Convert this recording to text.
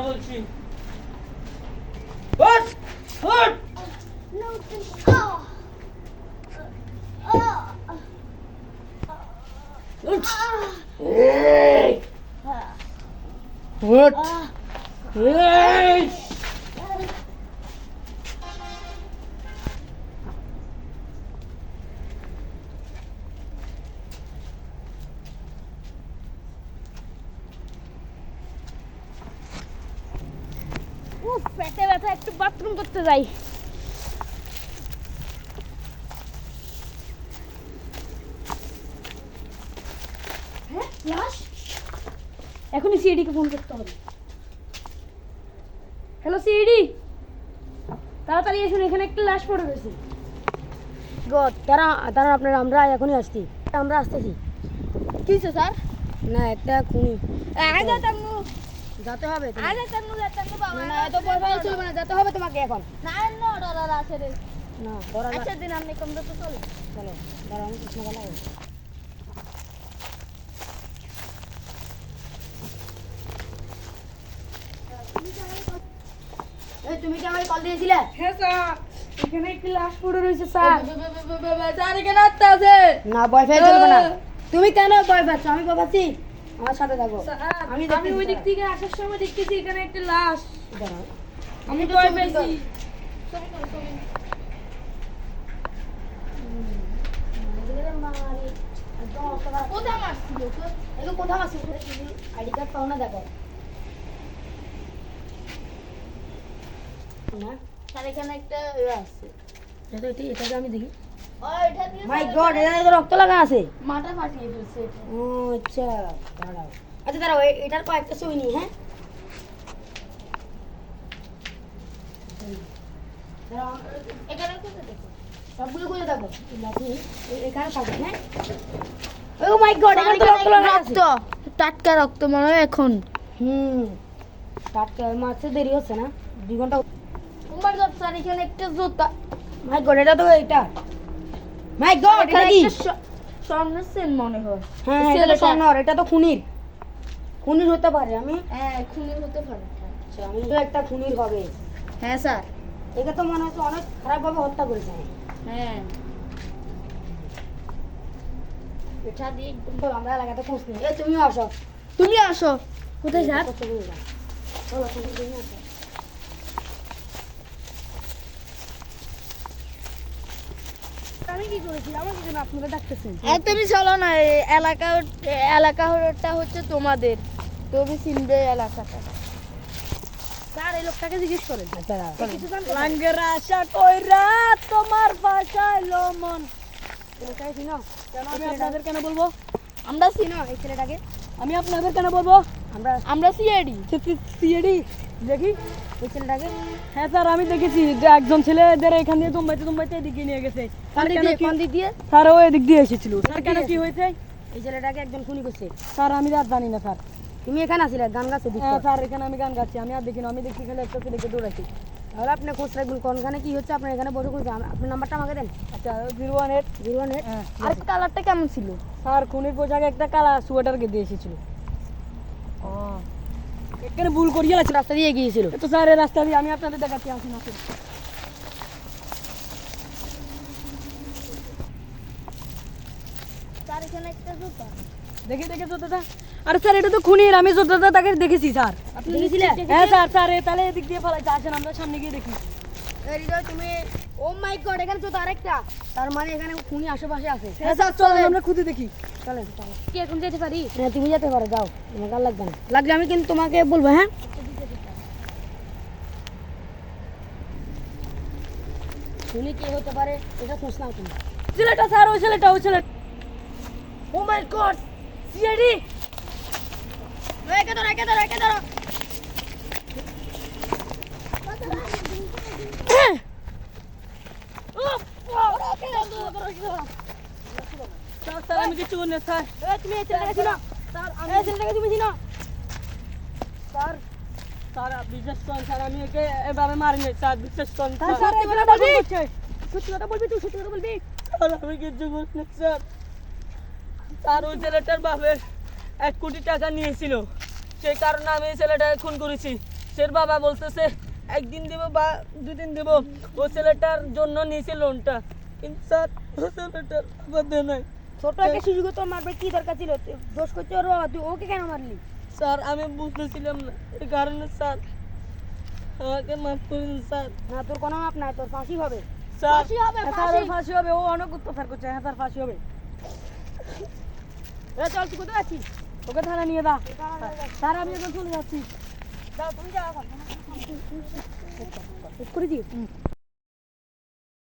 বলছি পেটে ব্যথা, একটু বাথরুম করতে যাই। হ্যাঁ, লাশ। এখনই সিআইডি কে ফোন করতে হবে। হ্যালো সিআইডি, তাড়াতাড়ি এসুন, এখানে একটা লাশ পড়ে রয়েছে। গড, দাঁড়া আপনারা, আমরা এখনই আসছি, আমরা আসতেছি। কি হয়েছে স্যার? না, একটা খুনি। যেতে হবে, এত পয়সা চলবে না, যেতে হবে তোমাকে এখন। না, আছে রে। না, আচ্ছা দিন আপনি কম তো চলো। চলো, দাঁড়াও, আমি কৃষ্ণ গলা। তুমি কি আমাকে কল দিয়েছিলে? হ্যাঁ স্যার, এখানে একটি লাশ পড়ে রয়েছে স্যার। স্যার এখানে আসতে আছে না, ভয় পেয়ে চলবে না। তুমি কেন ভয় পাচ্ছ? আমি ভয় পাচ্ছি? আমার সাথে থাকো। আমি ওই দিক থেকে আসার সময় দেখতেছি এখানে একটা লাশ। আমি ভয় পেয়েছি। কোথায় মারছিল? এগুলো কোথায় মারছিল? আইডি কার্ড পাও না, দেখো না স্যার, এখানে একটা আছে। এটাকে আমি দেখি। মাই গড, এটা তো রক্ত লাগা আছে। মাথা ফাটিয়ে ফেলছে। ও আচ্ছা, দাঁড়াও। আচ্ছা দাঁড়াও, এটার কয়েকটা ছবি নিই। হ্যাঁ, দাঁড়াও, এখানে কোথায় দেখো, সবগুলো খুঁজে দেখো। এখানে পাবে। হ্যাঁ, ও মাই গড, এখানে তো রক্ত লাগা আছে। টাটকা রক্ত মনে হয় এখন। টাটকা মারতে দেরি হচ্ছে না, 2 ঘন্টা। ও মাই গড স্যার, এখানে একটা জুতা। মাই গড, এটা তো এটা। মাই গড, এটা কি স্বর্ণের চেন মনে হয়? হ্যাঁ, এটা স্বর্ণের। এটা তো খুনির হতে পারে। হ্যাঁ, খুনির হতে পারে। আচ্ছা, আমি তো একটা খুনির হবে। হ্যাঁ স্যার, এটা তো মনে হচ্ছে অনেক খারাপ ভাবে হত্যা করেছে। হ্যাঁ, এটা দিয়ে একদম তো আমরা এলাকাতে খোঁজ নিই। তুমি আসো। কোথায় স্যার? চলো, তুমি আসো। আমি কি করেছি? আমাকে কেন আপনারা ডাকতেছেন? তুমি চলো না, এলাকাটা হচ্ছে তোমাদের, তুমি চিনবে এলাকাটা। স্যার, এই লোকটাকে জিজ্ঞেস করেন। লাঙ্গের আশা কইরা তোমার বাসাইলো মন। এলাকায় চিনো? কেন আমি আপনাদের কেন বলবো? আমরা চিনো এই ছেলেটাকে। আমি আপনাদের কেন বলবো? আমরা সিআইডি দেখি এই ছেলেটাকে। হ্যাঁ স্যার, আমি দেখেছি যে একজন ছেলেদের এখান দিয়ে দুম্বাইতে এদিকে নিয়ে গেছে। কোন দিক দিয়ে? স্যার, ও এদিক দিয়ে এসেছিল। স্যার, কেন কি হয়েছে? এই ছেলেটাকে একজন খুনি করছে। স্যার, আমি আর জানি না স্যার। তুমি এখানে আসলে গান গাচ্ছো? হ্যাঁ স্যার, এখানে আমি গান গাচ্ছি। আমি আর দেখি না, আমি দেখি খালি একটা ছেলেকে দৌড়াচ্ছি। তাহলে আপনি খোঁজ রাখবেন কোনখানে কি হচ্ছে। আপনার এখানে বসে খুঁজছে। আপনার নাম্বারটা আমাকে দেন। আচ্ছা, 018। আর কালারটা কেমন ছিল? স্যার, খুনির পোশাকে একটা কালা সোয়েটার কে দিয়ে এসেছিল। ও, এখানে ভুল করিয়ে লাগছে, রাস্তা দিয়ে গিয়েছিল তো স্যার। এই রাস্তা দিয়ে আমি আপনাদের দেখাচ্ছি। আসুন আসুন। স্যার, এখানে একটা জুতা। দেখি জুতাটা। আরে স্যার, এটা তো খুনির। আমি জুতাটা তাকে দেখেছি স্যার। আপনি দেখেছিলেন? হ্যাঁ স্যার। তাহলে এদিক দিয়ে ফলাইছে। আসেন, আমরা সামনে গিয়ে দেখি। হৃদয়, তুমি, ও মাই গড, এখানে জুতা আরেকটা। তার মানে এখানে খুনি আশেপাশে আছে। হ্যাঁ স্যার, চলো আমরা খুঁজে দেখি। চলেন। কি এখন যেতে পারি? হ্যাঁ, তুমি যেতে পারো, যাও। তোমাকে আর লাগবে না। লাগলে আমি কিন্তু তোমাকে বলবো। হ্যাঁ, খুনি কে হতে পারে এটা খোঁজ নাও তুমি। ছেলেটা স্যার, ওই ছেলেটা। ও মাই গড, সিআইডি। একে ধরো। স্যার, আমি কিছু বলি না স্যার। তুমি এই ছেলেটাকে চিনো? স্যার, এই ছেলেটাকে তুমি চিনো? স্যার, বিশ্বাস করুন স্যার, আমি একে এভাবে মারিনি স্যার। বিশ্বাস করুন স্যার। সত্যি কথা বলবি, তুই সত্যি কথা বলবি। স্যার আমি কিচ্ছু করিনি স্যার। স্যার ওই ছেলেটার বাপের 1 কোটি টাকা নিয়েছিল, সেই কারণে আমি এই ছেলেটাকে খুন করেছি। সে বাবা বলতেছে একদিন দেবো বা 2 দিন দেবো, ওই ছেলেটার জন্য নিয়েছে লোনটা, কিন্তু স্যার ওই ছেলেটার বাবা দেয় নাই। ছোট একটা শিশুকে তো মারবে কি দরকার ছিল? দোষ করছে ওর বাবা, তুই ওকে কেন মারলি? স্যার আমি বুঝতেছিলাম না, এই কারণে স্যার আমাকে মাফ করে দিন স্যার। না তোর কোনো মাপ নাই, তোর ফাঁসি হবে। স্যার ফাঁসি হবে, স্যার ওর ফাঁসি হবে, ও অনেক অত্যাচার করছে। হ্যাঁ স্যার ফাঁসি হবে। চল, তুই কোথায় আছিস? ওকে থানা নিয়ে দা। স্যার আমি এখন চলে যাচ্ছি। যাও, তুমি যাও এখন। করে দিও।